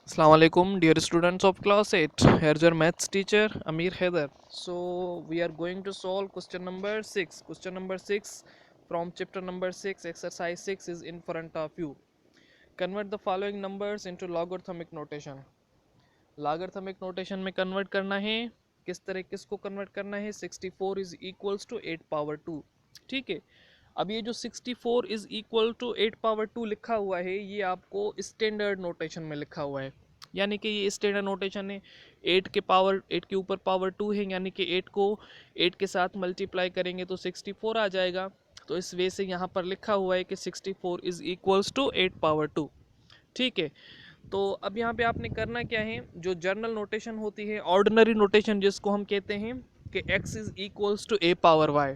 Assalamu alaikum, dear students of class 8. Here's your maths teacher Amir Haider. So we are going to solve question number 6. Question number 6 from chapter number 6, exercise 6 is in front of you. Convert the following numbers into logarithmic notation. Logarithmic notation में convert करना है, किस तरह किसको convert करना है? 64 is equals to 8 power 2. ठीक है, अब ये जो 64 इज इक्वल टू 8 पावर 2 लिखा हुआ है, ये आपको स्टैंडर्ड नोटेशन में लिखा हुआ है, यानी कि ये स्टैंडर्ड नोटेशन है। 8 के ऊपर पावर 2 है, यानी कि 8 को 8 के साथ मल्टीप्लाई करेंगे तो 64 आ जाएगा। तो इस वे से यहाँ पर लिखा हुआ है कि 64 इज इक्वल्स टू 8 पावर 2। ठीक है, तो अब यहाँ पे आपने करना क्या है, जो जर्नल नोटेशन होती है, ऑर्डिनरी नोटेशन जिसको हम कहते हैं कि x is equals to a power y,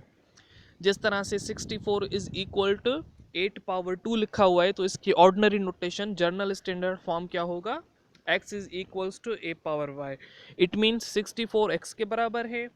जिस तरह से 64 इज इक्वल टू 8 पावर 2 लिखा हुआ है, तो इसकी ordinary notation general standard form क्या होगा? x is equals to a power y। It means 64 x के बराबर है,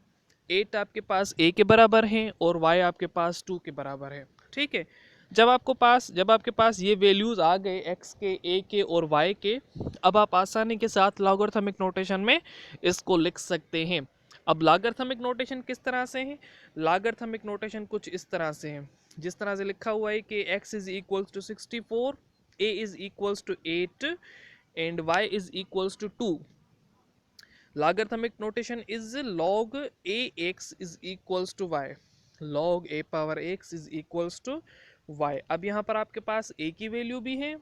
8 आपके पास a के बराबर है और y आपके पास 2 के बराबर है। ठीक है, जब आपके पास ये वैल्यूज आ गए x के, a के और y के, अब आप आसानी के साथ लॉगरिथमिक नोटेशन में इसको लिख सकते हैं। अब लॉगरिथमिक नोटेशन किस तरह से है? लॉगरिथमिक नोटेशन कुछ इस तरह से है, जिस तरह से लिखा हुआ है कि x is equals to 64, a is equals to 8 and y is equals to 2। Logarithmic notation is log a x is equals to y, log a power x is equals to y। अब यहाँ पर आपके पास a की value भी है,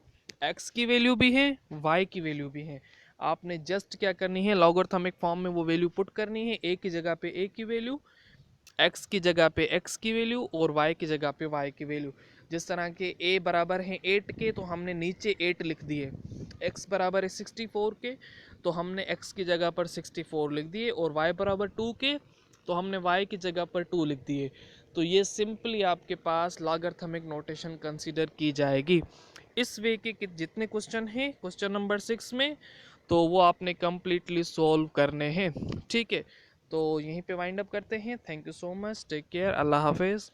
x की value भी है, y की वैल्यू भी है। आपने जस्ट क्या करनी है, लॉगरिथमिक फॉर्म में वो वैल्यू पुट करनी है। a की जगह पे a की वैल्यू, x की जगह पे x की वैल्यू और y की जगह पे y की वैल्यू। जिस तरह के a बराबर है 8 के, तो हमने नीचे 8 लिख दिए। x बराबर है 64 के, तो हमने x की जगह पर 64 लिख दिए, और y बराबर 2 के, तो हमने y की जगह पर 2 लिख दिए। तो ये सिंपली आपके पास लॉगरिथमिक नोटेशन कंसीडर की जाएगी। इस वे के जितने क्वेश्चन हैं क्वेश्चन नंबर 6 में, तो वो आपने कम्प्लीटली सॉल्व करने हैं। ठीक है, तो यहीं पे वाइंड अप करते हैं। Thank you so much, take care, अल्लाह हाफिज़।